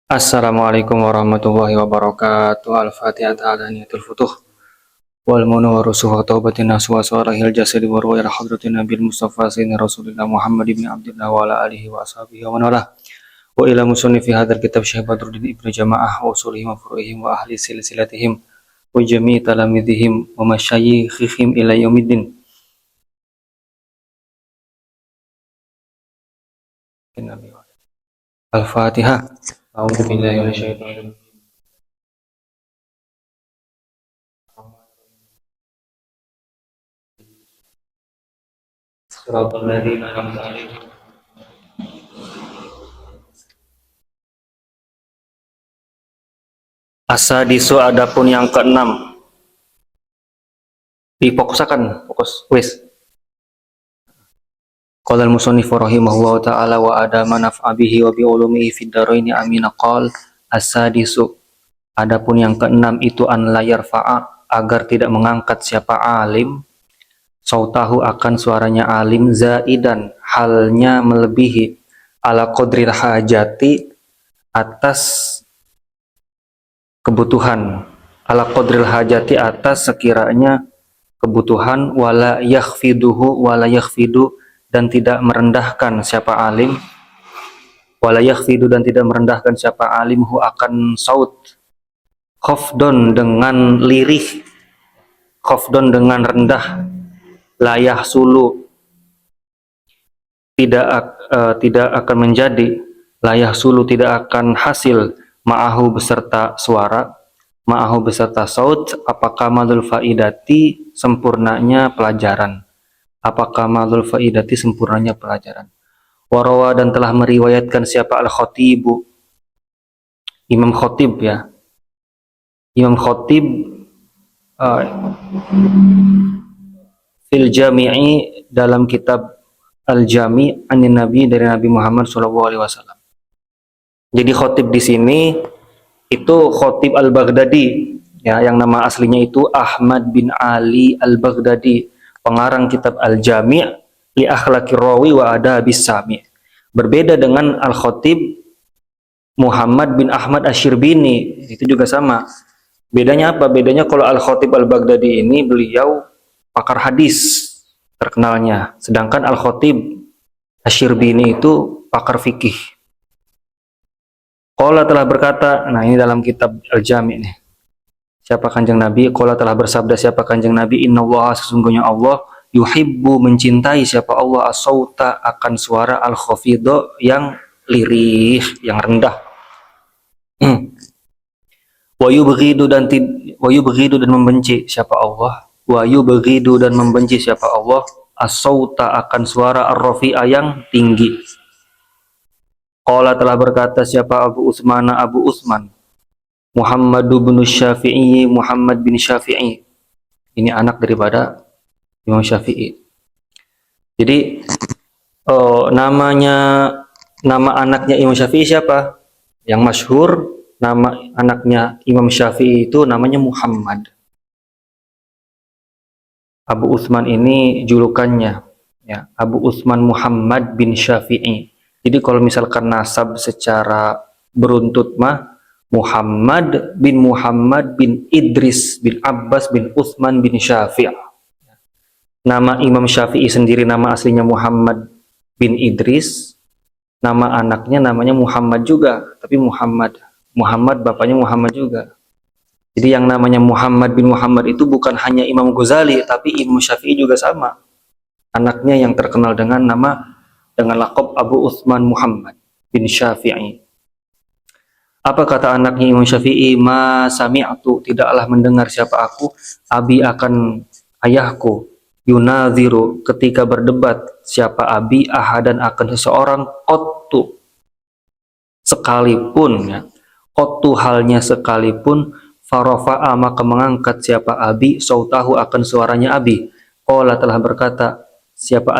Assalamualaikum warahmatullahi wabarakatuh. Al-Fatihah ta'ala niyatul futuh wal munawwaru suha taubatina suwa suwarahil jasadi wa ruwa ila hadratin nabil mustafa sayyidina rasulillah Muhammad ibn Abdillah wa ala alihi wa ashabihi wa man walah wa ila musannifi hadzal kitab Syekh Badruddin Ibnu Jamaah wa usulihim wa furu'ihim wa ahli silsilatihim wa jami' talamidihim wa masyayikhihim ila yaumiddin. Al-Fatihah. A'udzu billahi minasyaitonir rajim. Shiratal ladzina an'amta 'alaihim. Asadisu adapun yang keenam. Difokusakan, fokus wis. Qala al-musannif rahimahullahu ta'ala wa adama naf'a bihi wa bi ulumihi fid dharaini amin. Qala as-sadisu adapun yang keenam itu an la yarfa'a agar tidak mengangkat siapa alim sautahu akan suaranya alim zaidan halnya melebihi ala qadril hajati atas kebutuhan ala qadril hajati atas sekiranya kebutuhan wala yakhfidu dan tidak merendahkan siapa alim dan tidak merendahkan siapa alim hu akan saut khafdon dengan lirih khafdon dengan rendah layah sulu tidak akan menjadi layah sulu tidak akan hasil ma'ahu beserta suara ma'ahu beserta saut apakah madul faidati sempurnanya pelajaran warawa dan telah meriwayatkan siapa al-khatibu Imam Khatib ya Imam Khatib fil jami'i dalam kitab al-jami' anin nabi dari Nabi Muhammad SAW. Jadi Khatib di sini itu Khatib al-Baghdadi ya yang nama aslinya itu Ahmad bin Ali al-Baghdadi, pengarang kitab Al-Jami' li akhlaqir rawi wa adabis sami'. Berbeda dengan Al-Khatib Muhammad bin Ahmad Asy-Syirbini, itu juga sama. Bedanya apa? Bedanya kalau Al-Khatib Al-Baghdadi ini beliau pakar hadis terkenalnya, sedangkan Al-Khatib Asy-Syirbini itu pakar fikih. Qala telah berkata, nah ini dalam kitab Al-Jami' nih. Siapa Kanjeng Nabi? Qala telah bersabda siapa Kanjeng Nabi, innallaha sesungguhnya Allah yuhibbu mencintai siapa Allah as-sauta akan suara al-khafidho yang lirih, yang rendah. Wa yubghidu dan membenci siapa Allah. Wa yubghidu dan membenci siapa Allah as-sauta akan suara ar-rafi'a yang tinggi. Qala telah berkata siapa Abu Utsman Muhammad bin Syafi'i, Muhammad bin Syafi'i. Ini anak daripada Imam Syafi'i. Jadi nama anaknya Imam Syafi'i siapa? Yang masyhur nama anaknya Imam Syafi'i itu namanya Muhammad. Abu Utsman ini julukannya ya, Abu Utsman Muhammad bin Syafi'i. Jadi kalau misalkan nasab secara beruntut mah Muhammad bin Idris bin Abbas bin Utsman bin Syafi'. Nama Imam Syafi'i sendiri nama aslinya Muhammad bin Idris, nama anaknya namanya Muhammad juga, tapi Muhammad bapaknya Muhammad juga. Jadi yang namanya Muhammad bin Muhammad itu bukan hanya Imam Ghazali, tapi Imam Syafi'i juga sama. Anaknya yang terkenal dengan laqab Abu Utsman Muhammad bin Syafi'i. Apa kata anaknya Imam Syafi'i? Ma sami'tu, tidaklah mendengar siapa aku, abi akan ayahku, yunaziru, ketika berdebat siapa abi ahadan akan seseorang, qattu, sekalipun ya, qattu halnya sekalipun, farafa'a maka mengangkat siapa abi, sautahu akan suaranya abi. Qala telah berkata siapa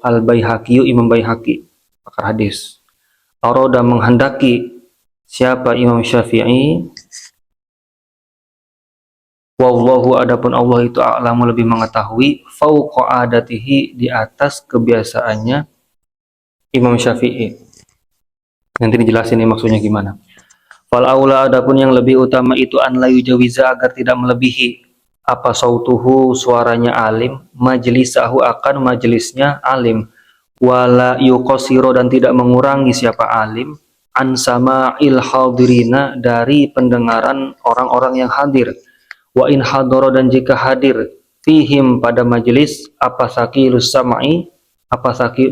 al-Baihaqi, Imam Baihaqi, pakar hadis. Aroda menghendaki siapa Imam Syafi'i, wallahu adapun Allah itu a'lamu lebih mengetahui, fauqa adatihi di atas kebiasaannya Imam Syafi'i. Nanti dijelasin nih maksudnya gimana. Fal aula adapun yang lebih utama itu an la yujawiza agar tidak melebihi apa sautuhu suaranya alim majlisahu akan majelisnya alim wala yuqasiru dan tidak mengurangi siapa alim an sama'il hadirina dari pendengaran orang-orang yang hadir wa in hadara dan jika hadir fihim pada majelis apa sakilus samai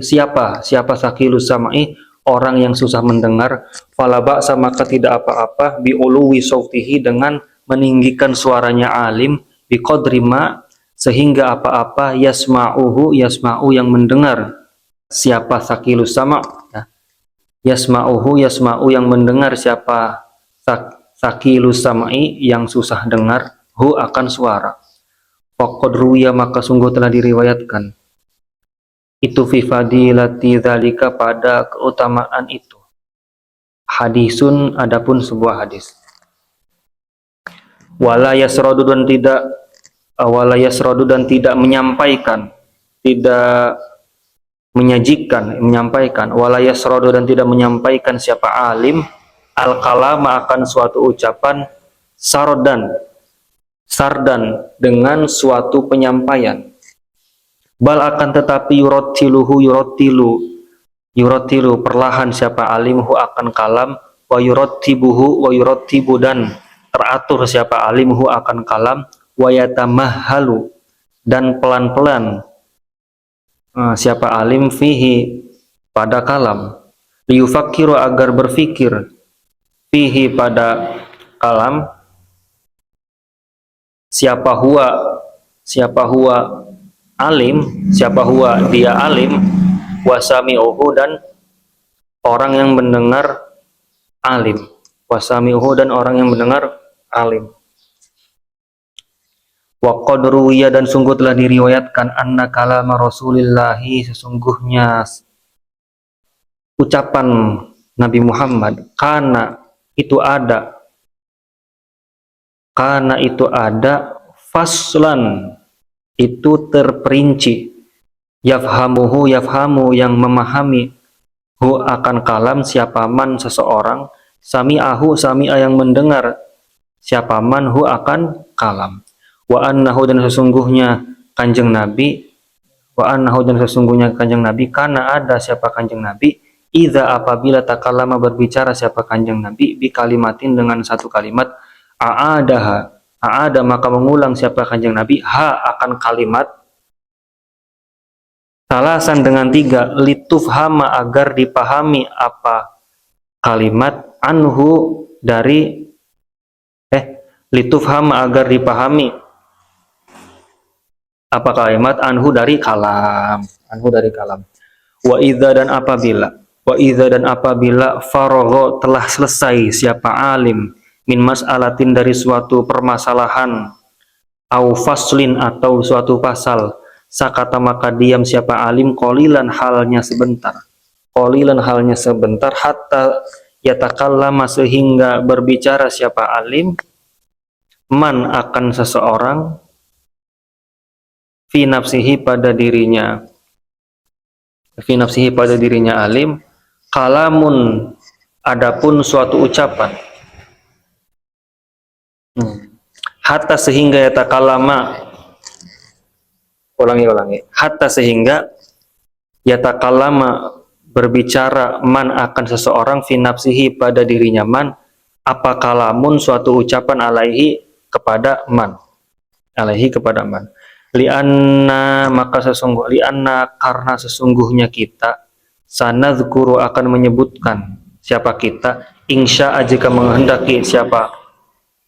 siapa sakilus samai orang yang susah mendengar fala ba'sa maka tidak apa-apa bi uluwi sautihi dengan meninggikan suaranya alim bi qadri ma sehingga apa-apa yasma'u yang mendengar siapa sakilus sama ya. Yasma'u yang mendengar siapa sakilus samai yang susah dengar hu akan suara faqad ruya maka sungguh telah diriwayatkan itu fi fadilati dzalika pada keutamaan itu hadisun adapun sebuah hadis wala yasradu dan tidak menyampaikan tidak menyampaikan wala yasradu dan tidak menyampaikan siapa alim al kalama akan suatu ucapan sardan dengan suatu penyampaian bal akan tetapi yurotilu perlahan siapa alimhu akan kalam wa yurotibu dan teratur siapa alimhu akan kalam wa yatamahhalu dan pelan-pelan siapa alim fihi pada kalam liyufakkiru agar berfikir fihi pada kalam siapa huwa alim siapa huwa dia alim wasami'uhu dan orang yang mendengar alim wasami'uhu dan orang yang mendengar alim wa qad ruwiya dan sungguh telah diriwayatkan anna kalama Rasulillahi sesungguhnya ucapan Nabi Muhammad karena itu ada faslan itu terperinci yafhamu yang memahami hu akan kalam siapa man seseorang sami'a yang mendengar siapa man hu akan kalam wa annahu dan sesungguhnya kanjeng Nabi karena ada siapa kanjeng Nabi idza apabila takallama berbicara siapa kanjeng Nabi bi kalimatin dengan satu kalimat aada maka mengulang siapa kanjeng Nabi akan kalimat salasan dengan 3 litufhama agar dipahami apa kalimat anhu dari litufhama agar dipahami apa kalimat anhu dari kalam wa idza dan apabila faragha telah selesai siapa alim min mas'alatin dari suatu permasalahan au faslin atau suatu pasal sakata maka diam siapa alim qalilan halnya sebentar hatta yatakallama sehingga berbicara siapa alim man akan seseorang fi nafsihi pada dirinya alim kalamun adapun suatu ucapan hatta sehingga yatakallama hatta sehingga yatakallama berbicara man akan seseorang fi nafsihi pada dirinya man apa kalamun suatu ucapan alaihi kepada man lianna karena sesungguhnya kita sanadzkuru akan menyebutkan siapa kita insya jika menghendaki siapa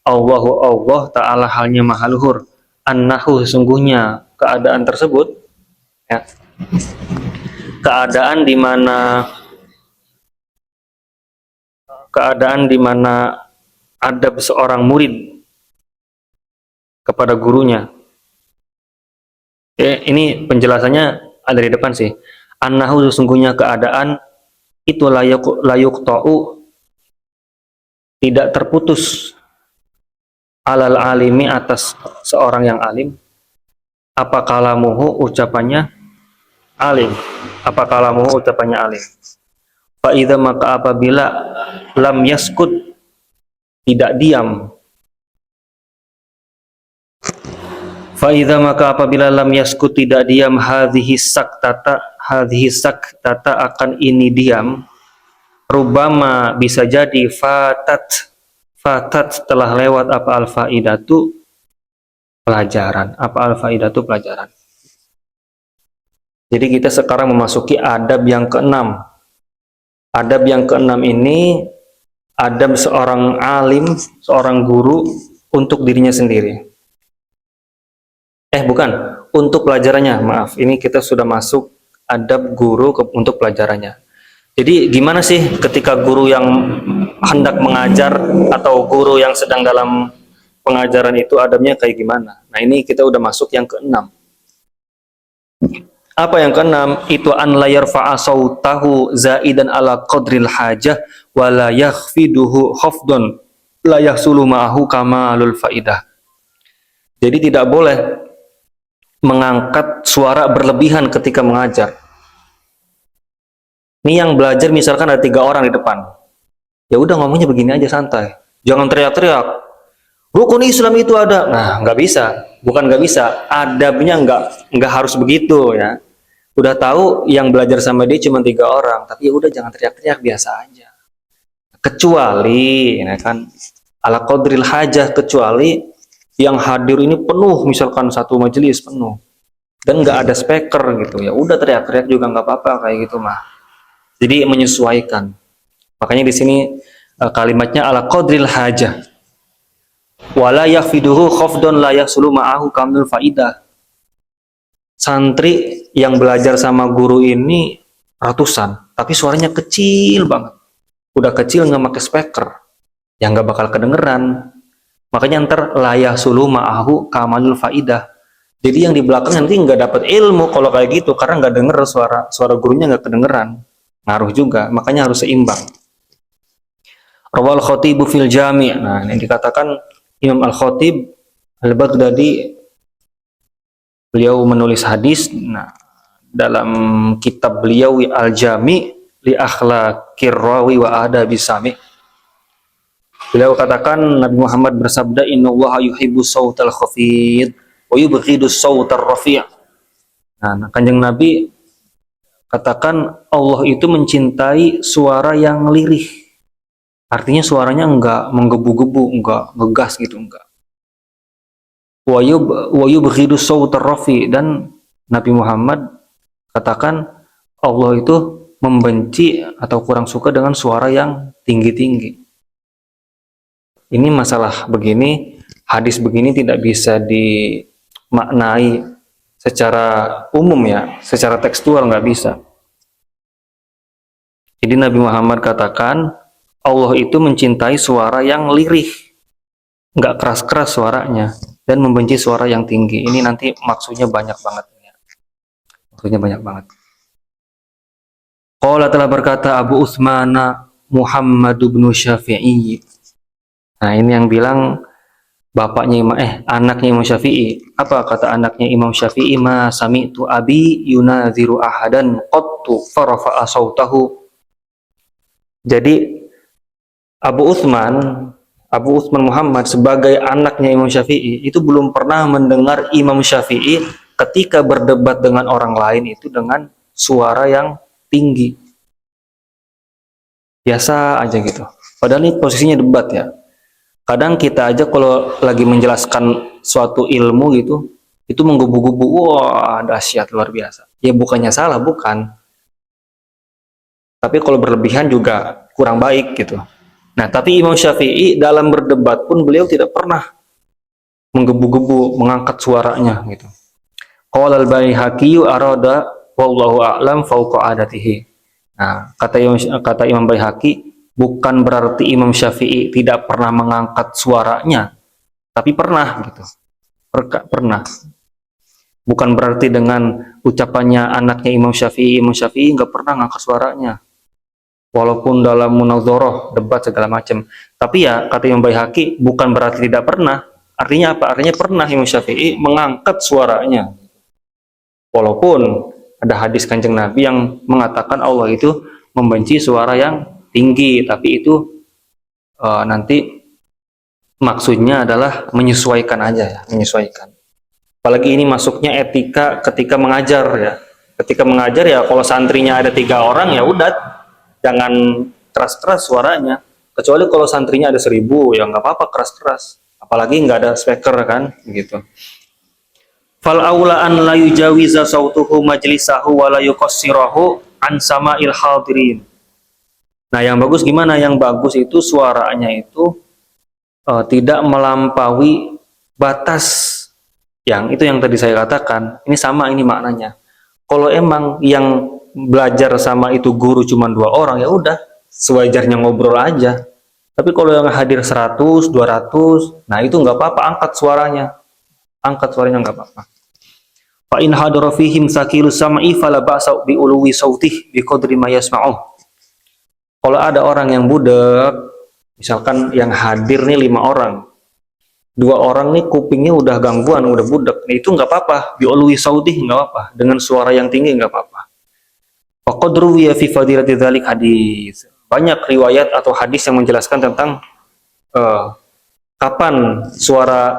Allah ta'ala halnya maha luhur annahu sesungguhnya keadaan tersebut ya, keadaan di mana ada seorang murid kepada gurunya ini penjelasannya ada di depan sih annahu sesungguhnya keadaan itu layuk ta'u tidak terputus alal alimi atas seorang yang alim apa kalamuhu ucapannya alim fa idza maka apabila lam yaskut tidak diam. Fa'idha maka apabila lam yaskut tidak diam hadhihi saktata akan ini diam, rubama bisa jadi fatat telah lewat apa al-faidatu pelajaran. Apa al-faidatu pelajaran. Jadi kita sekarang memasuki adab yang keenam. Adab yang keenam ini adab seorang alim, seorang guru untuk dirinya sendiri. Bukan, untuk pelajarannya, maaf. Ini kita sudah masuk adab guru untuk pelajarannya. Jadi gimana sih ketika guru yang hendak mengajar atau guru yang sedang dalam pengajaran itu adabnya kayak gimana? Nah ini kita udah masuk yang keenam. Apa yang keenam? Itu an la yarfa'a sautahu zaidan ala qadril hajah wa la yakhfiduhu khafdun la yahsulu ma'ahu kamalul faidah. Jadi tidak boleh mengangkat suara berlebihan ketika mengajar. Ini yang belajar misalkan ada 3 orang di depan. Ya udah ngomongnya begini aja santai. Jangan teriak-teriak. Rukun Islam itu ada. Nah, nggak bisa. Bukan nggak bisa. Adabnya nggak harus begitu ya. Udah tahu yang belajar sama dia cuma 3 orang. Tapi ya udah jangan teriak-teriak, biasa aja. Kecuali, ya kan, ala qadril hajah, kecuali yang hadir ini penuh, misalkan satu majelis penuh dan nggak ada speaker gitu, ya udah teriak-teriak juga nggak apa-apa kayak gitu mah. Jadi menyesuaikan. Makanya di sini kalimatnya ala qadril hajah. Wala yafiduhu khafdun la yahsulu ma'ahu kamil faidah. Santri yang belajar sama guru ini ratusan, tapi suaranya kecil banget. Udah kecil nggak pakai speaker, ya nggak bakal kedengeran. Makanya ntar layah sulu ma'ahu kamalul faidah. Jadi yang di belakang nanti nggak dapat ilmu kalau kayak gitu, karena nggak denger suara gurunya, nggak kedengeran. Ngaruh juga, makanya harus seimbang. Rawal Khatibu fil Jami'. Nah, yang dikatakan Imam Al-Khatib Al-Baghdadi, beliau menulis hadis. Nah, dalam kitab beliau Al-Jami' li akhlaqir rawi wa adabis sami'. Beliau katakan, Nabi Muhammad bersabda, innallaha yuhibbu sautal khafid wa yubghidu sautar rafi'. Nah, Kanjeng Nabi katakan Allah itu mencintai suara yang lirih. Artinya suaranya enggak menggebu-gebu, enggak ngegas gitu, enggak. Wa yubghidu sautar rafi', dan Nabi Muhammad katakan Allah itu membenci atau kurang suka dengan suara yang tinggi-tinggi. Ini masalah begini, hadis begini tidak bisa dimaknai secara umum ya, secara tekstual nggak bisa. Jadi Nabi Muhammad katakan Allah itu mencintai suara yang lirih, nggak keras-keras suaranya, dan membenci suara yang tinggi. Ini nanti maksudnya banyak banget ya. Maksudnya banyak banget. Qala telah berkata Abu Utsman Muhammad bin Syafi'i. Nah, ini yang bilang bapaknya anaknya Imam Syafi'i. Apa kata anaknya Imam Syafi'i? Ma sami'tu abi yunaziru ahadan qattu farafa'a sautahu. Jadi Abu Utsman Muhammad sebagai anaknya Imam Syafi'i itu belum pernah mendengar Imam Syafi'i ketika berdebat dengan orang lain itu dengan suara yang tinggi. Biasa aja gitu. Padahal ini posisinya debat ya. Kadang kita aja kalau lagi menjelaskan suatu ilmu gitu, itu menggebu-gebu, wah dahsyat luar biasa. Ya bukannya salah, bukan. Tapi kalau berlebihan juga kurang baik gitu. Nah, tapi Imam Syafi'i dalam berdebat pun beliau tidak pernah menggebu-gebu, mengangkat suaranya gitu. Qala al-Baihaqi arada wallahu a'lam fauqa adatihi. Nah, kata Imam Baihaqi, bukan berarti Imam Syafi'i tidak pernah mengangkat suaranya, tapi pernah gitu. Pernah. Bukan berarti dengan ucapannya anaknya Imam Syafi'i nggak pernah ngangkat suaranya. Walaupun dalam munazarah, debat segala macam. Tapi ya kata Imam Baihaqi, bukan berarti tidak pernah. Artinya apa? Artinya pernah Imam Syafi'i mengangkat suaranya. Walaupun ada hadis Kanjeng Nabi yang mengatakan Allah itu membenci suara yang tinggi, tapi itu nanti Maksudnya adalah menyesuaikan aja ya, menyesuaikan. Apalagi ini masuknya etika ketika mengajar ya. Ketika mengajar ya kalau santrinya ada 3 orang ya udah jangan keras-keras suaranya. Kecuali kalau santrinya ada 1.000 ya nggak apa-apa keras-keras. Apalagi nggak ada speaker kan, gitu. Fal aula an la yujawiza sautuhu majlisahu wa la yuqassirahu an sama'il hadirin. Nah, yang bagus gimana? Yang bagus itu suaranya itu tidak melampaui batas, yang itu yang tadi saya katakan. Ini sama ini maknanya. Kalau emang yang belajar sama itu guru cuma 2 orang ya udah sewajarnya ngobrol aja. Tapi kalau yang hadir 100, 200, nah itu nggak apa-apa, angkat suaranya nggak apa-apa. Fa in hadara fihim sakilu sam'i fala ba'sa bi uluwi sautih bi qadri ma yasma'u. Kalau ada orang yang budak, misalkan yang hadir nih 5 orang, 2 orang nih kupingnya udah gangguan, udah budak, nah itu nggak apa-apa, bi uluwi sautih nggak apa-apa, dengan suara yang tinggi nggak apa-apa. Fa qad ruwiya fi fadilati dzalik hadis. Banyak riwayat atau hadis yang menjelaskan tentang kapan suara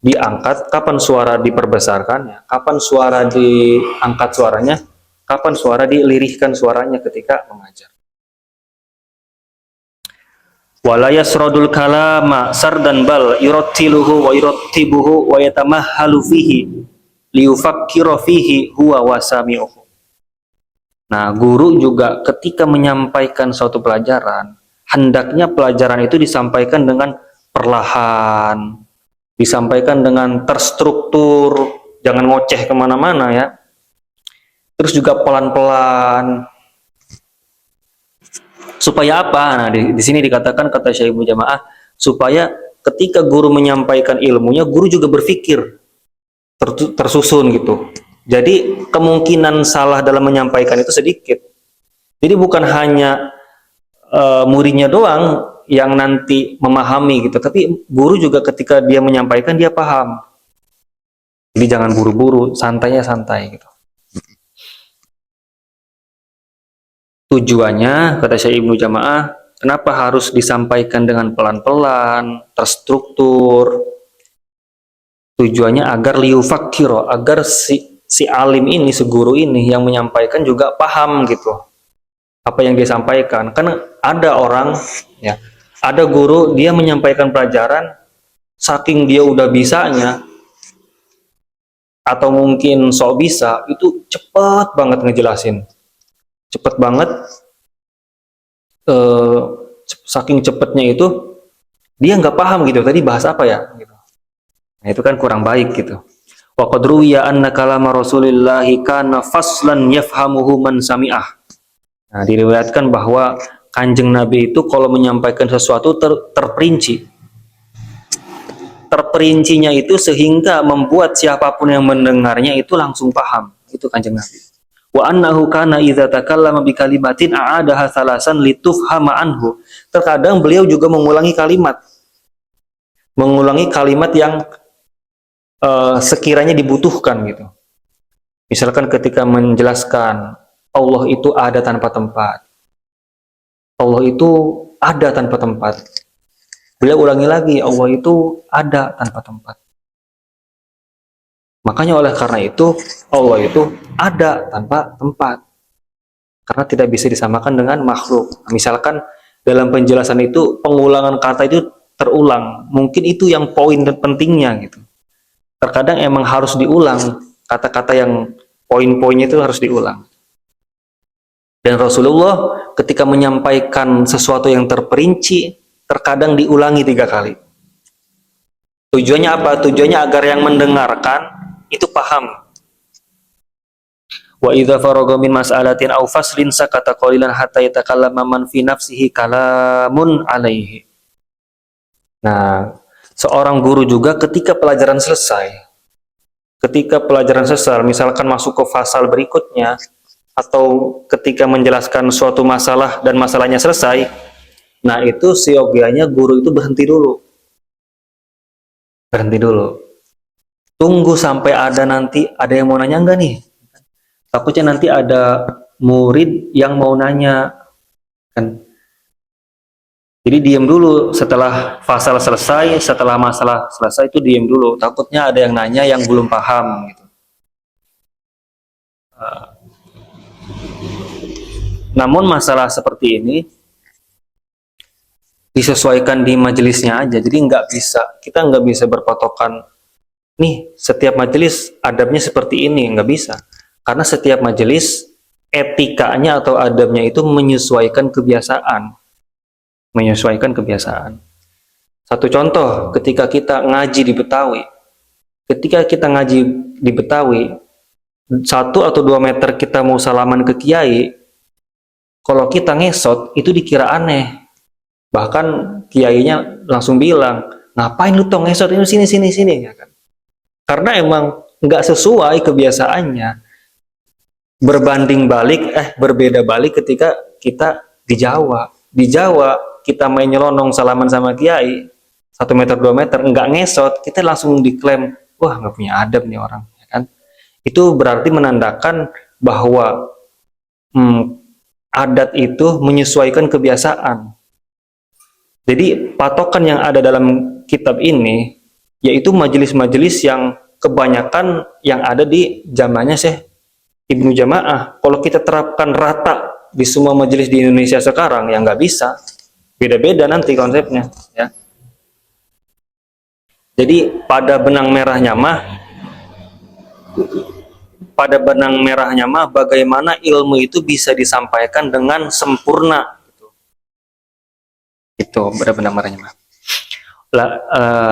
diangkat, kapan suara diperbesarkan, kapan suara diangkat suaranya, kapan suara dilirihkan suaranya ketika mengajar. Wala yasradul kalama sardan bal yurattiluhu wa yurattibuhu wa yatamahhalu fihi liyufakkira fihi huwa wasami'uhu. Nah, guru juga ketika menyampaikan suatu pelajaran, hendaknya pelajaran itu disampaikan dengan perlahan, disampaikan dengan terstruktur, jangan ngoceh kemana-mana ya. Terus juga pelan-pelan. Supaya apa? Nah, di sini dikatakan kata Syekh Ibnu Jamaah, supaya ketika guru menyampaikan ilmunya, guru juga berpikir tersusun gitu. Jadi kemungkinan salah dalam menyampaikan itu sedikit. Jadi bukan hanya muridnya doang yang nanti memahami gitu, tapi guru juga ketika dia menyampaikan dia paham. Jadi jangan buru-buru, santainya santai gitu. Tujuannya, kata Syekh Ibnu Jamaah, kenapa harus disampaikan dengan pelan-pelan, terstruktur? Tujuannya agar liufakkiro, agar si alim ini, si guru ini yang menyampaikan juga paham gitu apa yang dia sampaikan. Karena ada orang ya, ada guru dia menyampaikan pelajaran saking dia udah bisanya atau mungkin sok bisa, itu cepet banget ngejelasin, cepet banget, saking cepetnya itu dia nggak paham gitu tadi bahas apa ya gitu. Nah itu kan kurang baik gitu. Wa qad ruwiya anna kalama Rasulillahi kana faslan yafhamuhu man sami'ah. Nah, diriwayatkan bahwa Kanjeng Nabi itu kalau menyampaikan sesuatu terperinci. Terperincinya itu sehingga membuat siapapun yang mendengarnya itu langsung paham. Itu Kanjeng Nabi. Wa annahu kana idza takallama bi kalimatin a'adaha salasan litufhama anhu. Terkadang beliau juga mengulangi kalimat. Mengulangi kalimat yang sekiranya dibutuhkan gitu. Misalkan ketika menjelaskan Allah itu ada tanpa tempat. Allah itu ada tanpa tempat. Beliau ulangi lagi, Allah itu ada tanpa tempat. Makanya oleh karena itu, Allah itu ada tanpa tempat. Karena tidak bisa disamakan dengan makhluk. Misalkan dalam penjelasan itu, pengulangan kata itu terulang. Mungkin itu yang poin pentingnya gitu. Terkadang emang harus diulang. Kata-kata yang poin-poinnya itu harus diulang. Dan Rasulullah ketika menyampaikan sesuatu yang terperinci, terkadang diulangi 3 kali. Tujuannya apa? Tujuannya agar yang mendengarkan itu paham. Wa idza faragha min mas'alatin aw faslin sakata qalilan hatta yatakallama man fi nafsihi kalamun alaihi. Nah, seorang guru juga ketika pelajaran selesai, misalkan masuk ke fasal berikutnya, atau ketika menjelaskan suatu masalah dan masalahnya selesai, nah itu siogianya guru itu berhenti dulu. Tunggu sampai nanti ada yang mau nanya enggak nih? Takutnya nanti ada murid yang mau nanya kan. Jadi diam dulu setelah fasal selesai, setelah masalah selesai itu diam dulu. Takutnya ada yang nanya yang belum paham gitu. Namun masalah seperti ini disesuaikan di majelisnya aja. Jadi kita nggak bisa berpatokan nih setiap majelis adabnya seperti ini, nggak bisa. Karena setiap majelis etikanya atau adabnya itu menyesuaikan kebiasaan. Menyesuaikan kebiasaan. Satu contoh, ketika kita ngaji di Betawi. Ketika kita ngaji di Betawi, 1 atau 2 meter kita mau salaman ke kiai, kalau kita ngesot, itu dikira aneh. Bahkan kiainya langsung bilang, ngapain lu tong ngesot, ini sini. Ya kan? Karena emang nggak sesuai kebiasaannya. Berbeda balik ketika kita di Jawa. Di Jawa, kita main nyelonong salaman sama kiai 1 meter 2 meter nggak ngesot, kita langsung diklaim wah nggak punya adab nih orang, ya kan? Itu berarti menandakan bahwa adat itu menyesuaikan kebiasaan. Jadi patokan yang ada dalam kitab ini yaitu majelis-majelis yang kebanyakan yang ada di zamannya Syekh Ibnu Jamaah. Kalau kita terapkan rata di semua majelis di Indonesia sekarang ya nggak bisa. Beda-beda nanti konsepnya, ya. Jadi pada benang merahnya mah bagaimana ilmu itu bisa disampaikan dengan sempurna gitu. Itu pada benang merahnya mah.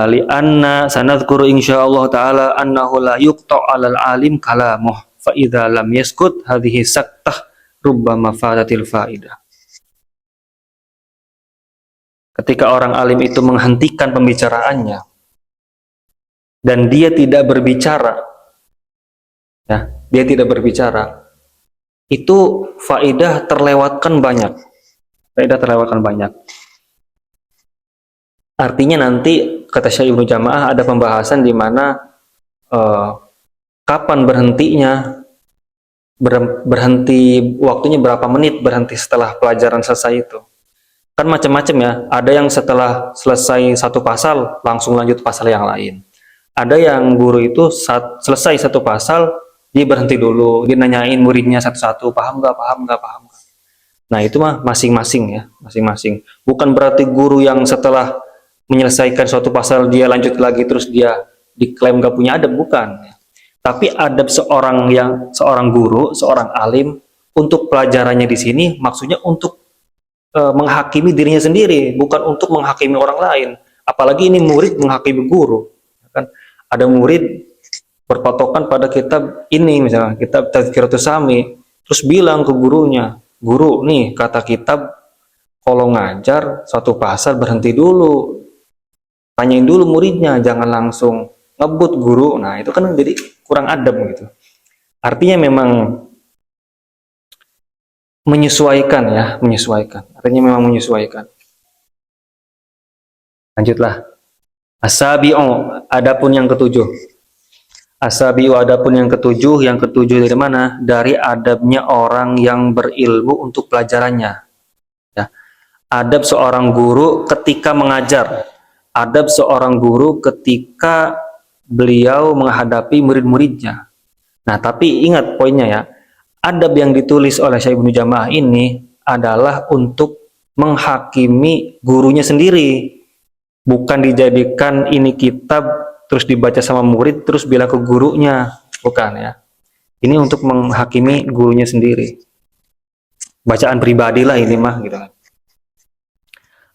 Li anna sanadhkuru insyaallah taala annahu la yuqta 'alal alim kalamuh fa idza lam yaskut hadhihi saktah rubbama fatatil faidah. Ketika orang alim itu menghentikan pembicaraannya dan dia tidak berbicara, ya, dia tidak berbicara, itu faedah terlewatkan banyak. Faedah terlewatkan banyak. Artinya nanti kata Syekh Ibnu Jamaah ada pembahasan di mana kapan berhentinya, berhenti waktunya berapa menit berhenti setelah pelajaran selesai itu. Kan macam-macam ya, ada yang setelah selesai satu pasal langsung lanjut pasal yang lain. Ada yang guru itu saat selesai satu pasal dia berhenti dulu, dia nanyain muridnya satu-satu, paham nggak. Nah itu mah masing-masing ya, masing-masing. Bukan berarti guru yang setelah menyelesaikan suatu pasal dia lanjut lagi terus dia diklaim nggak punya adab, bukan. Tapi adab seorang guru, seorang alim untuk pelajarannya di sini maksudnya untuk menghakimi dirinya sendiri, bukan untuk menghakimi orang lain. Apalagi ini murid menghakimi guru, kan? Ada murid berpatokan pada kitab ini, misalnya kitab Tazkiratus Sami, terus bilang ke gurunya, guru nih kata kitab kalau ngajar satu pasal berhenti dulu, tanyain dulu muridnya, jangan langsung ngebut guru. Nah itu kan jadi kurang adab gitu. Artinya memang menyesuaikan ya, menyesuaikan. Artinya memang menyesuaikan. Lanjutlah. As-sabi'u, adapun yang ketujuh. As-sabi'u, adapun yang ketujuh dari mana? Dari adabnya orang yang berilmu untuk pelajarannya. Ya. Adab seorang guru ketika mengajar. Adab seorang guru ketika beliau menghadapi murid-muridnya. Nah, tapi ingat poinnya ya. Adab yang ditulis oleh Syekh Ibnu Jamaah ini adalah untuk menghakimi gurunya sendiri. Bukan dijadikan ini kitab terus dibaca sama murid terus bilang ke gurunya. Bukan ya. Ini untuk menghakimi gurunya sendiri. Bacaan pribadi lah ini mah gitu kan.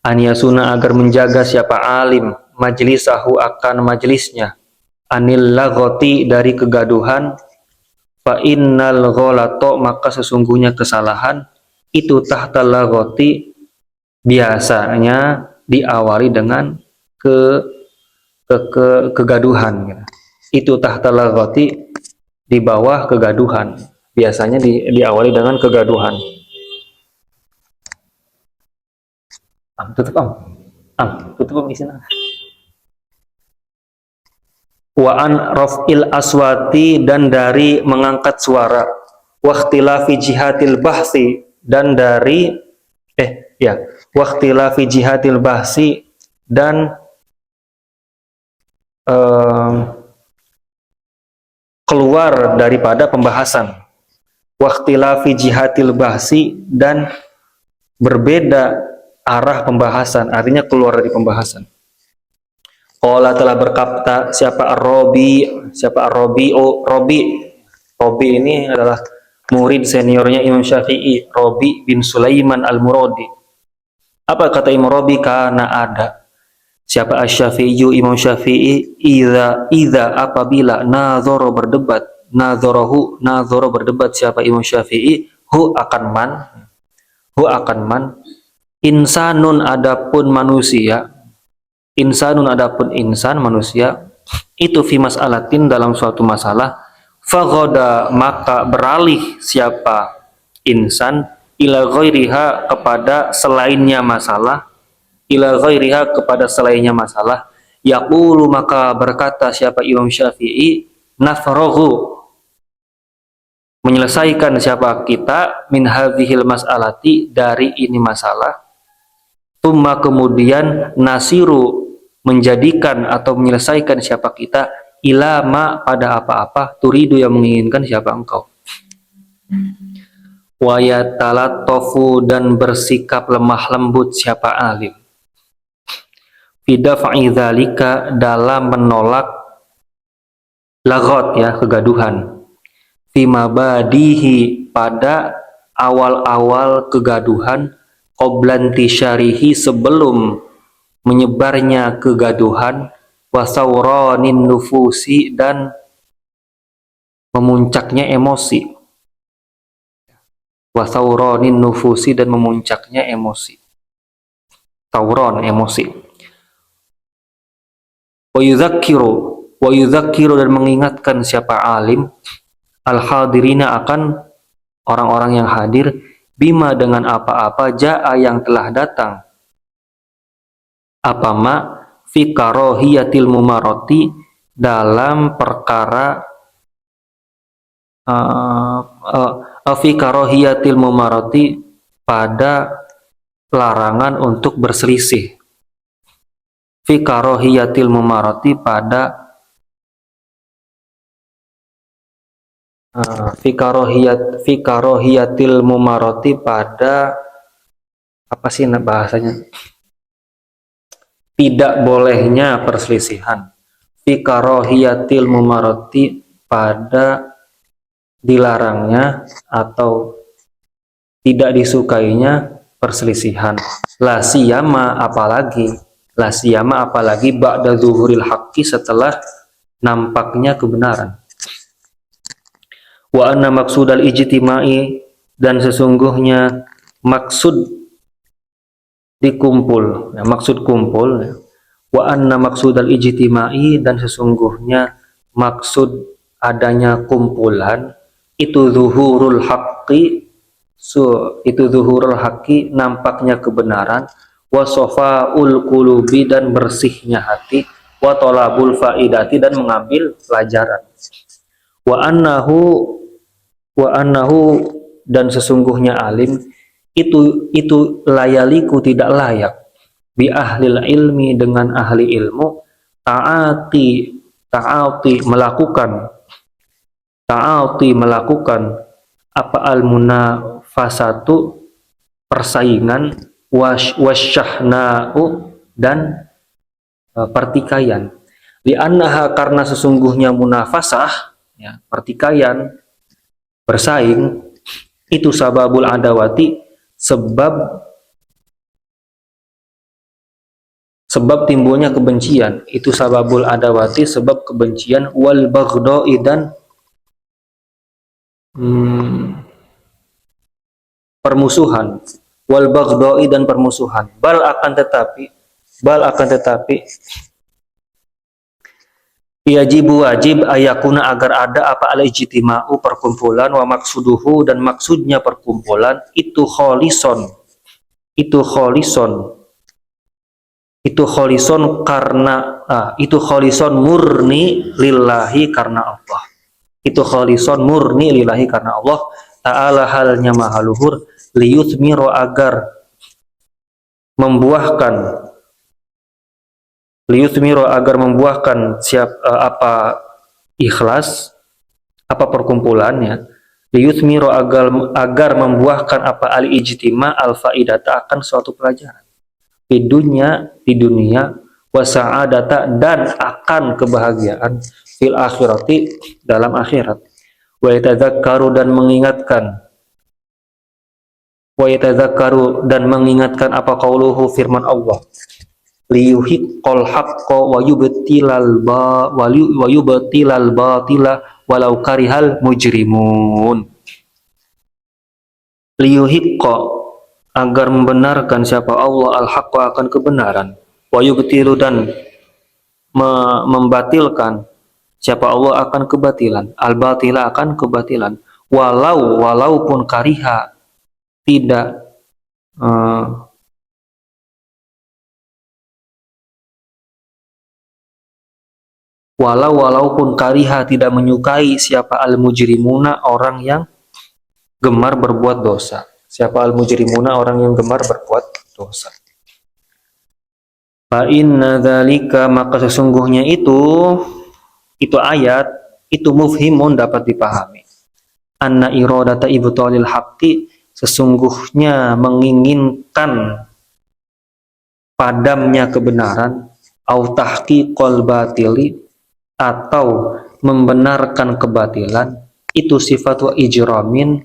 Aniyasuna agar menjaga siapa alim majlisahu akan majlisnya. Anil laghoti dari kegaduhan. Fa innal ghalato maka sesungguhnya kesalahan itu tahtal laghoti biasanya diawali dengan kegaduhan gitu. Itu tahtal laghoti di bawah kegaduhan, biasanya diawali dengan kegaduhan. Tutup di sini. Wa an raf'il aswati dan dari mengangkat suara, wa ikhtilafi jihatil bahsi dan dari wa ikhtilafi jihatil bahsi, dan keluar daripada pembahasan, wa ikhtilafi jihatil bahsi, dan berbeda arah pembahasan, artinya keluar dari pembahasan. Qala telah berkata siapa Ar-Rabi, Rabi ini adalah murid seniornya Imam Syafi'i, Rabi bin Sulaiman Al-Muradi. Apa kata Imam Rabi? Karena ada siapa Asy-Syafi'i, Imam Syafi'i, idza apabila nazara berdebat, nazara berdebat siapa Imam Syafi'i, hu akan man, insanun adapun manusia, insan manusia, itu fi mas'alatin dalam suatu masalah, faghada maka beralih siapa insan, ila ghairiha kepada selainnya masalah, yaqulu maka berkata siapa Imam Syafi'i, nafraghu menyelesaikan siapa kita, min hadhil mas'alati dari ini masalah, tumma kemudian nasiru menjadikan atau menyelesaikan siapa kita, ilama pada apa-apa, turidu yang menginginkan siapa engkau, wayatalattafu dan bersikap lemah lembut siapa alim, bidaf'i dzalika dalam menolak lagot ya kegaduhan, fimabadihi pada awal-awal kegaduhan, qoblanti syarihi sebelum menyebarnya kegaduhan, wasawranin nufusi dan memuncaknya emosi, tawron emosi, wa yudzakiru dan mengingatkan siapa alim, al-hadirina akan orang-orang yang hadir, bima dengan apa-apa, ja'a yang telah datang, apa ma fi karahiyatil mumarati dalam perkara fi karahiyatil mumarati pada larangan untuk berselisih, fi karahiyatil mumarati pada fi karahiyatil mumarati pada apa sih bahasanya, tidak bolehnya perselisihan, fi karahiyatil mumarati pada dilarangnya atau tidak disukainya perselisihan, la siyama apalagi ba'da zuhuril haqqi setelah nampaknya kebenaran, wa anna maksudal ijtimai dan sesungguhnya maksud dikumpul, ya, maksud kumpul, ya. Wa anna maksudal ijtimai dan sesungguhnya maksud adanya kumpulan, itu zuhurul haqqi, itu zuhurul haqqi nampaknya kebenaran, wa sofaul qulubi dan bersihnya hati, wa tolabul faidati dan mengambil pelajaran, wa annahu dan sesungguhnya alim itu layaliku tidak layak, bi ahlil ilmi dengan ahli ilmu, ta'ati melakukan apa al munafasatu persaingan, wasyahna'u dan pertikaian, li annaha karena sesungguhnya munafasah, ya, pertikaian bersaing, itu sababul adawati sebab timbulnya kebencian, itu sababul adawati sebab kebencian, wal baghdai dan permusuhan, wal baghdai dan permusuhan, bal akan tetapi wajib ayakuna agar ada apa al-ijtima'u perkumpulan, wa maksuduhu dan maksudnya perkumpulan, itu kholison karena itu kholison murni lillahi karena Allah, itu kholison murni lillahi karena Allah ta'ala halnya maha luhur, liyuthmiro agar membuahkan, liyuthmiro agar membuahkan apa ikhlas, apa perkumpulannya, liyuthmiro agar membuahkan apa al-ijtima al-faidata akan suatu pelajaran di dunia wasa'adata dan akan kebahagiaan fil akhirati dalam akhirat, wa yatadzakkaru dan mengingatkan apa qauluhu firman Allah, liyuhiqqal haqqa wa yubtilal batila walau karihal mujrimun. Liyuhiqqa agar membenarkan siapa Allah al-haqqa akan kebenaran, wa yubtilu dan membatilkan siapa Allah akan kebatilan, al-batila akan kebatilan, walaupun kariha tidak walaupun kariha tidak menyukai siapa al-mujrimuna orang yang gemar berbuat dosa. Siapa al-mujrimuna orang yang gemar berbuat dosa. Fa inna dzalika maka sesungguhnya itu ayat itu mufhimun dapat dipahami. Anna iradata ibtalil haqqi sesungguhnya menginginkan padamnya kebenaran, au tahqiqal batili atau membenarkan kebatilan, itu sifat ijramin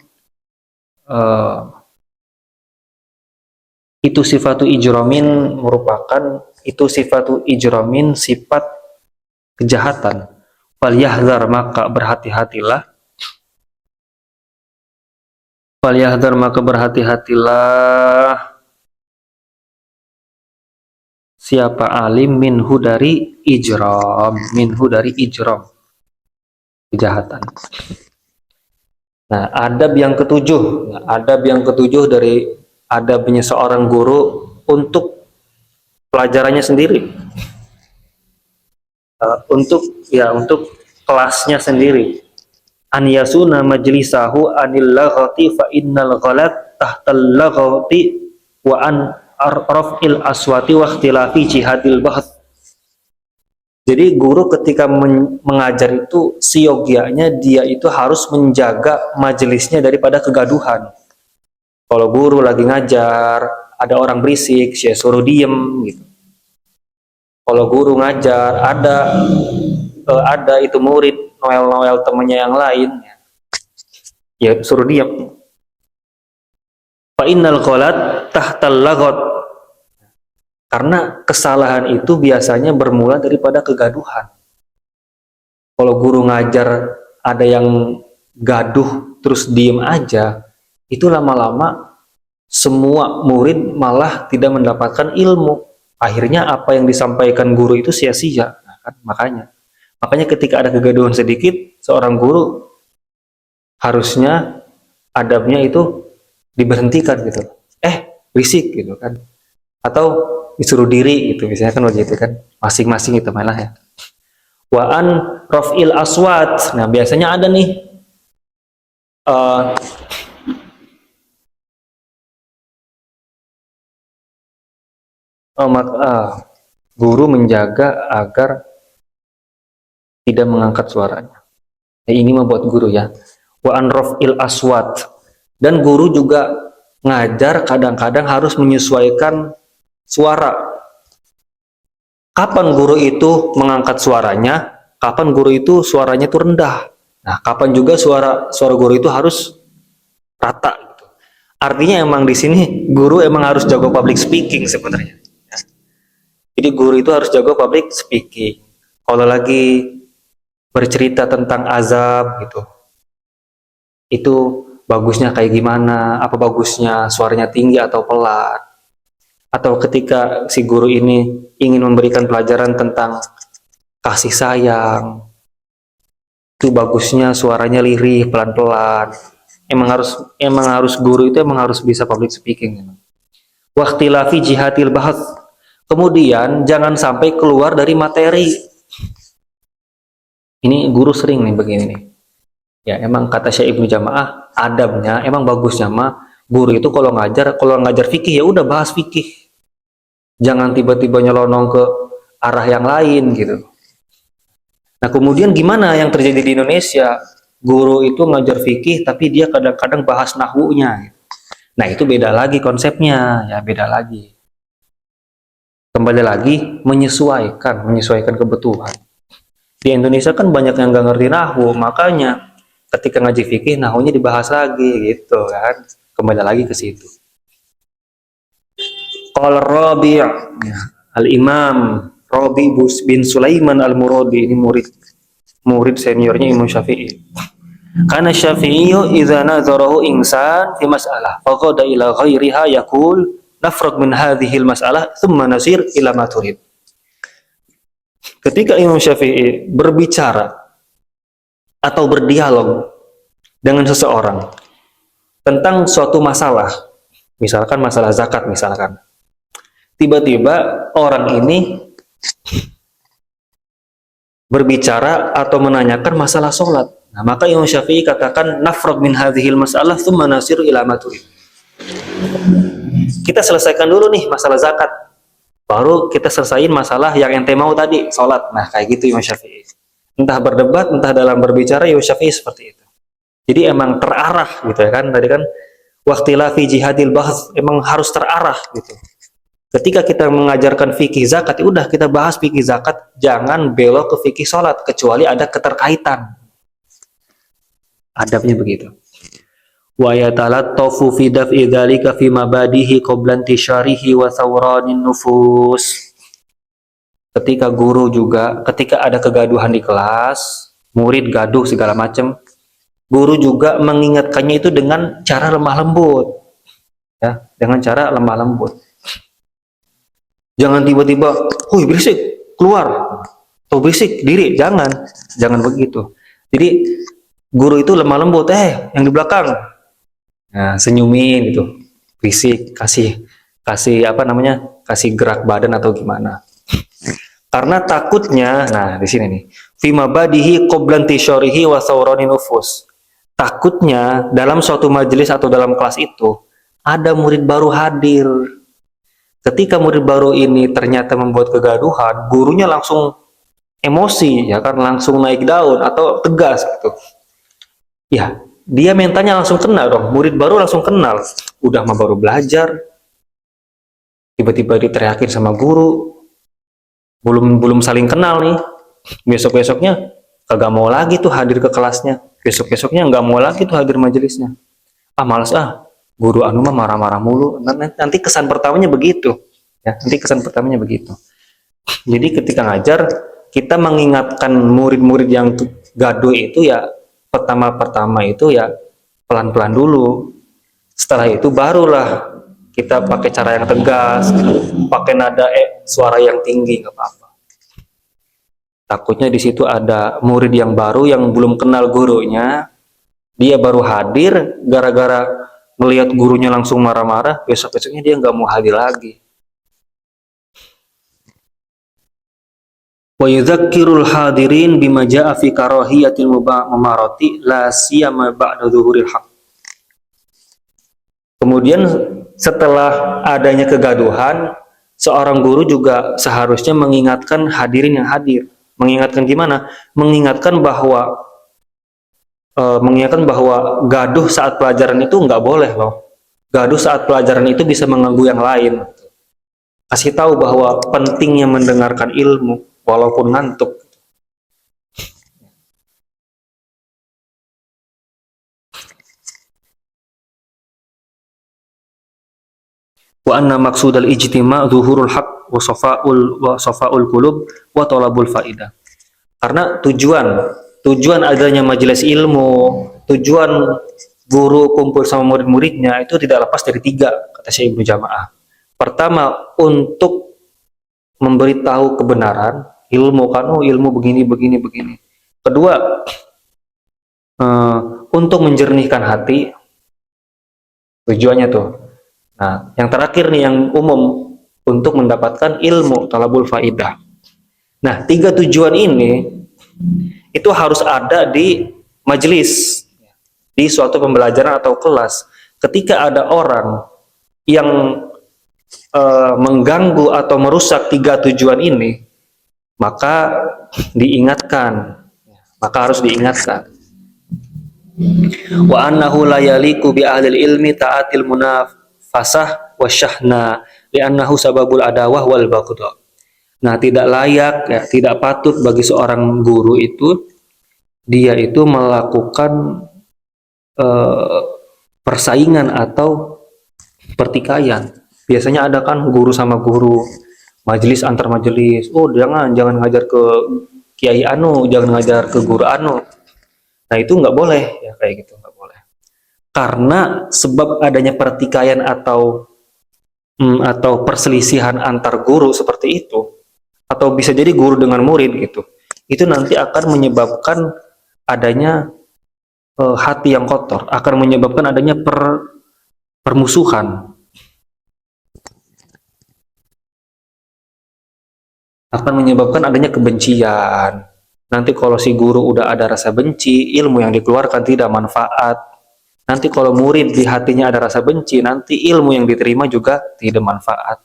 sifat kejahatan. Falyahdhar maka berhati-hatilah siapa alim minhu dari ijram kejahatan. Nah, adab yang ketujuh dari adabnya seorang guru untuk pelajarannya sendiri, untuk kelasnya sendiri. An yasuna majlisahu anil laghati fa innal ghalat tahtal laghati wa an raf'il aswati wa ikhtilafi jihadil bahth. Jadi guru ketika mengajar itu siogianya dia itu harus menjaga majelisnya daripada kegaduhan. Kalau guru lagi ngajar, ada orang berisik, saya suruh diem gitu. Kalau guru ngajar, ada itu murid noel temannya yang lain, ya suruh diem. Fa innal ghalat tahtal laghat. Karena kesalahan itu biasanya bermula daripada kegaduhan. Kalau guru ngajar ada yang gaduh terus diem aja, itu lama-lama semua murid malah tidak mendapatkan ilmu. Akhirnya apa yang disampaikan guru itu sia-sia. Nah, kan? Makanya ketika ada kegaduhan sedikit, seorang guru harusnya adabnya itu diberhentikan gitu. Berisik gitu kan. Atau disuruh diri gitu, biasanya kan begitu kan, masing-masing itu malah ya. Wa an raf'il aswat. Nah, biasanya ada nih guru menjaga agar tidak mengangkat suaranya. Ini membuat guru ya. Wa an raf'il aswat. Dan guru juga ngajar kadang-kadang harus menyesuaikan suara. Kapan guru itu mengangkat suaranya, kapan guru itu suaranya itu rendah. Nah, kapan juga suara guru itu harus rata gitu. Artinya emang di sini guru emang harus jago public speaking sebenarnya. Jadi guru itu harus jago public speaking. Kalau lagi bercerita tentang azab gitu, itu bagusnya kayak gimana, apa bagusnya suaranya tinggi atau pelan. Atau ketika si guru ini ingin memberikan pelajaran tentang kasih sayang, itu bagusnya suaranya lirih, pelan-pelan. Emang harus guru itu emang harus bisa public speaking. Waqtilafi jihadil bahth. Kemudian jangan sampai keluar dari materi. Ini guru sering nih begini nih. Ya, emang kata Syekh Ibnu Jamaah, adabnya emang bagusnya mah guru itu kalau ngajar fikih ya udah bahas fikih. Jangan tiba-tiba nyelonong ke arah yang lain gitu. Nah, kemudian gimana yang terjadi di Indonesia? Guru itu ngajar fikih tapi dia kadang-kadang bahas nahwunya. Nah, itu beda lagi konsepnya, ya beda lagi. Kembali lagi menyesuaikan kebutuhan. Di Indonesia kan banyak yang nggak ngerti nahwu, makanya ketika ngaji fikih nahwunya dibahas lagi gitu kan. Kembali lagi ke situ. Qala Rabi' Al-Imam Rabi' bin Sulaiman Al-Muradi, ini murid seniornya Imam Syafi'i. Karena Syafi'i idza nazarahu insan fi mas'alah faqada ila ghairiha yaqul nafraq min hadhihi al-mas'alah thumma nasir ila ma turid. Ketika Imam Syafi'i berbicara atau berdialog dengan seseorang tentang suatu masalah, misalkan masalah zakat misalkan, tiba-tiba orang ini berbicara atau menanyakan masalah sholat. Nah, maka Imam Syafi'i katakan nafraq min hadhil masalah thumma nasiru ila ma turid. Kita selesaikan dulu nih masalah zakat, baru kita selesaiin masalah yang ente mau tadi, sholat. Nah, kayak gitu Imam Syafi'i. Entah berdebat, entah dalam berbicara, Imam Syafi'i seperti itu. Jadi emang terarah gitu ya kan, tadi kan waqtilafi jihadil bahth, emang harus terarah gitu. Ketika kita mengajarkan fikih zakat, udah kita bahas fikih zakat, jangan belok ke fikih sholat, kecuali ada keterkaitan. Adabnya begitu. Wa yatalattafu fi daf'i dzalika fi mabadihi qabla intisharihi wa thawranin nufus. Ketika guru juga, ketika ada kegaduhan di kelas, murid gaduh segala macam, guru juga mengingatkannya itu dengan cara lemah lembut. Ya, dengan cara lemah lembut. Jangan tiba-tiba, "Woi, berisik, keluar." Atau berisik, diri, jangan begitu. Jadi guru itu lemah lembut, yang di belakang. Nah, senyumin gitu. Berisik, kasih apa namanya? Kasih gerak badan atau gimana. Karena takutnya, nah di sini nih, fi mabadihi qabla intisharihi wa thawrani nufus. Takutnya dalam suatu majelis atau dalam kelas itu ada murid baru hadir. Ketika murid baru ini ternyata membuat kegaduhan, gurunya langsung emosi, ya kan, langsung naik daun atau tegas gitu. Ya, dia mentalnya langsung kena dong. Murid baru langsung kenal. Udah mah baru belajar, tiba-tiba diteriakin sama guru, belum saling kenal nih. Besok-besoknya kagak mau lagi tuh hadir ke kelasnya. Besok-besoknya nggak mau lagi tuh hadir majelisnya. Malas guru anu mah marah-marah mulu. Nanti kesan pertamanya begitu. Ya, nanti kesan pertamanya begitu. Jadi ketika ngajar, kita mengingatkan murid-murid yang gaduh itu ya pertama-pertama itu ya pelan-pelan dulu. Setelah itu barulah kita pakai cara yang tegas, pakai nada suara yang tinggi, nggak apa-apa. Takutnya di situ ada murid yang baru yang belum kenal gurunya, dia baru hadir, gara-gara melihat gurunya langsung marah-marah, besok-besoknya dia nggak mau hadir lagi. Wa yudzakkirul hadirin bima jaa'a fi karahiyatil mumarati la siyama ba'da zuhuril haq. Kemudian setelah adanya kegaduhan, seorang guru juga seharusnya mengingatkan hadirin yang hadir. Mengingatkan gimana? Mengingatkan bahwa gaduh saat pelajaran itu nggak boleh loh. Gaduh saat pelajaran itu bisa mengganggu yang lain. Kasih tahu bahwa pentingnya mendengarkan ilmu walaupun ngantuk. Wa anna maqsudal ijtima' zuhurul haq wa safa'ul qulub wa talabul faidah. Karena tujuan adanya majelis ilmu, tujuan guru kumpul sama murid-muridnya itu tidak lepas dari 3, kata Syekh Ibnu Jamaah. Pertama, untuk memberitahu kebenaran, ilmu kan, ilmu begini. Kedua, untuk menjernihkan hati, tujuannya tuh. Nah, yang terakhir nih, yang umum, untuk mendapatkan ilmu, talabul faidah. Nah, 3 tujuan ini itu harus ada di majelis, di suatu pembelajaran atau kelas. Ketika ada orang yang mengganggu atau merusak tiga tujuan ini, maka diingatkan, maka harus diingatkan. Wa annahu la yaliqu bi ahli ilmi ta'atil munafasah wasyahna li'annahu sababul adawah wal baghdha. Nah, tidak layak, ya, tidak patut bagi seorang guru itu dia itu melakukan persaingan atau pertikaian. Biasanya ada kan guru sama guru, majelis antar majelis. Oh, jangan ngajar ke kiai anu, jangan ngajar ke guru anu. Nah, itu nggak boleh, ya, kayak gitu nggak boleh. Karena sebab adanya pertikaian atau perselisihan antar guru seperti itu, atau bisa jadi guru dengan murid gitu, itu nanti akan menyebabkan adanya hati yang kotor, akan menyebabkan adanya permusuhan, akan menyebabkan adanya kebencian. Nanti kalau si guru udah ada rasa benci, ilmu yang dikeluarkan tidak manfaat. Nanti kalau murid di hatinya ada rasa benci, nanti ilmu yang diterima juga tidak manfaat.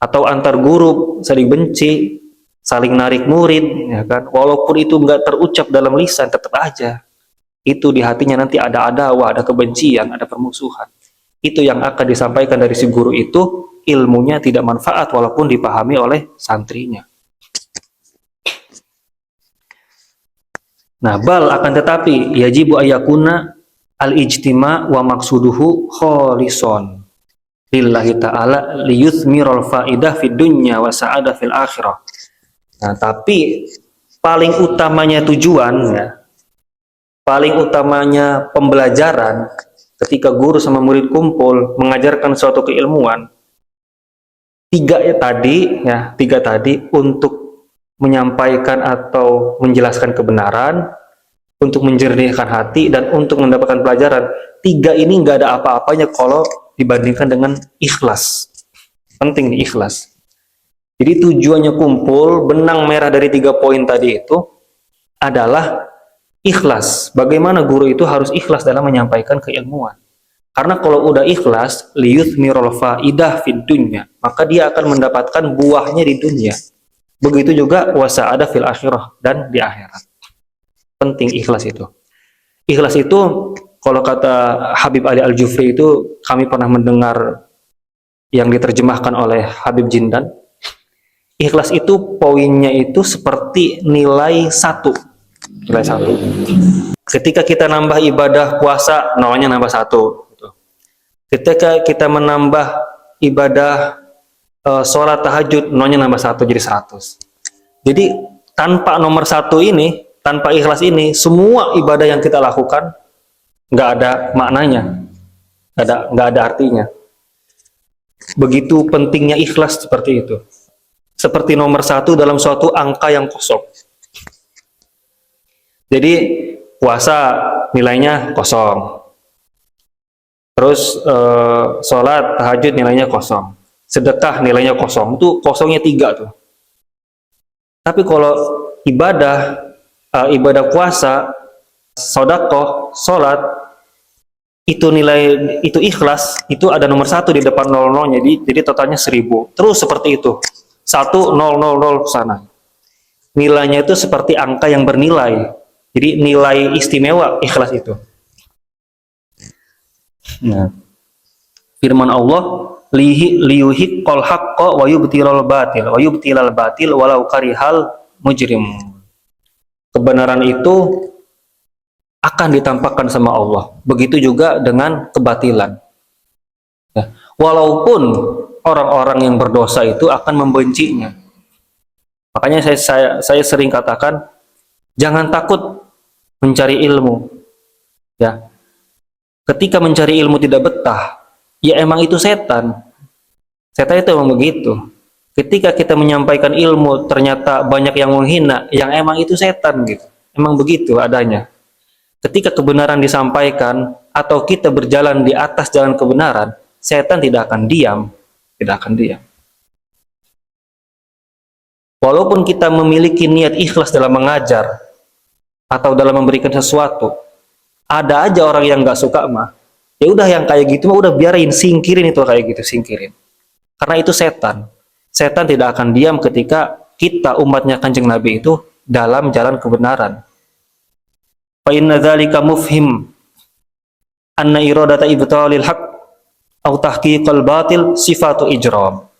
Atau antar guru saling benci, saling narik murid, ya kan? Walaupun itu nggak terucap dalam lisan, tetap aja itu di hatinya nanti ada adawah, ada kebencian, ada permusuhan. Itu yang akan disampaikan dari si guru itu, ilmunya tidak manfaat walaupun dipahami oleh santrinya. Nah, bal akan tetapi yajibu ayakuna al-ijtima wa maksuduhu kholison lillahi ta'ala liyuthmirul faidah fid dunya wa sa'adah fil akhirah. Nah, tapi paling utamanya tujuan, ya, paling utamanya pembelajaran ketika guru sama murid kumpul mengajarkan suatu keilmuan, tiga tadi untuk menyampaikan atau menjelaskan kebenaran, untuk menjernihkan hati, dan untuk mendapatkan pelajaran. Tiga ini nggak ada apa-apanya kalau dibandingkan dengan ikhlas. Penting nih ikhlas. Jadi tujuannya kumpul, benang merah dari 3 poin tadi itu adalah ikhlas. Bagaimana guru itu harus ikhlas dalam menyampaikan keilmuan. Karena kalau udah ikhlas, liyuthmirul faidah fid dunya, maka dia akan mendapatkan buahnya di dunia. Begitu juga wasa'ada fil akhirah, dan di akhirat. Penting ikhlas itu. Ikhlas itu, kalau kata Habib Ali Al-Jufri itu, kami pernah mendengar yang diterjemahkan oleh Habib Jindan. Ikhlas itu poinnya itu seperti nilai 1. Nilai 1. Ketika kita nambah ibadah puasa, namanya nambah 1. Ketika kita menambah ibadah sholat tahajud, nolnya nambah 1 jadi 100. Jadi tanpa nomor 1 ini, tanpa ikhlas ini, semua ibadah yang kita lakukan nggak ada maknanya, nggak ada artinya. Begitu pentingnya ikhlas seperti itu. Seperti nomor 1 dalam suatu angka yang kosong. Jadi puasa nilainya 0. Terus sholat tahajud nilainya 0. Sedekah nilainya 0. Itu kosongnya 3 tuh. Tapi kalau ibadah puasa, sedekah, sholat, itu nilai, itu ikhlas, itu ada nomor 1 di depan 00-nya, jadi totalnya 1000. Terus seperti itu. 1 0 0 0 sana. Nilainya itu seperti angka yang bernilai. Jadi nilai istimewa ikhlas itu. Nah, firman Allah, liyuhiqqal haqqa wa yubtilal batil walau karihal mujrim. Kebenaran itu akan ditampakkan sama Allah. Begitu juga dengan kebatilan. Ya, walaupun orang-orang yang berdosa itu akan membencinya. Makanya saya sering katakan, jangan takut mencari ilmu. Ya. Ketika mencari ilmu tidak betah, ya emang itu setan. Setan itu emang begitu. Ketika kita menyampaikan ilmu ternyata banyak yang menghina, yang emang itu setan gitu. Emang begitu adanya. Ketika kebenaran disampaikan atau kita berjalan di atas jalan kebenaran, setan tidak akan diam, tidak akan diam. Walaupun kita memiliki niat ikhlas dalam mengajar atau dalam memberikan sesuatu, ada aja orang yang nggak suka mah. Ya udah yang kayak gitu mah udah biarin, singkirin itu kayak gitu, singkirin. Karena itu setan. Setan tidak akan diam ketika kita umatnya Kanjeng Nabi itu dalam jalan kebenaran. Fa inna dzalika mufhim anna iradata ibtalil haq atau tahqiqal batil sifatu ijram.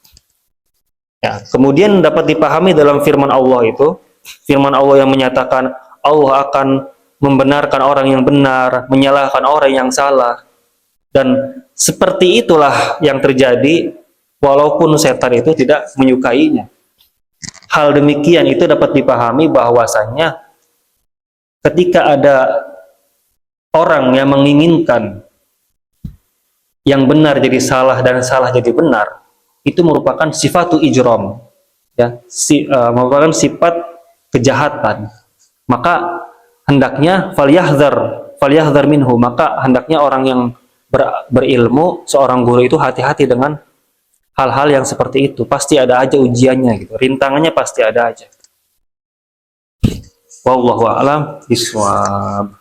Ya, kemudian dapat dipahami dalam firman Allah itu, firman Allah yang menyatakan Allah akan membenarkan orang yang benar, menyalahkan orang yang salah. Dan seperti itulah yang terjadi walaupun setan itu tidak menyukainya. Hal demikian itu dapat dipahami bahwasanya ketika ada orang yang menginginkan yang benar jadi salah dan salah jadi benar, itu merupakan sifatu ijram, ya, merupakan sifat kejahatan. Maka hendaknya falyahzar minhu, maka hendaknya orang yang berilmu, seorang guru itu hati-hati dengan hal-hal yang seperti itu. Pasti ada aja ujiannya gitu, rintangannya pasti ada aja. Wallahu a'lam bishawab.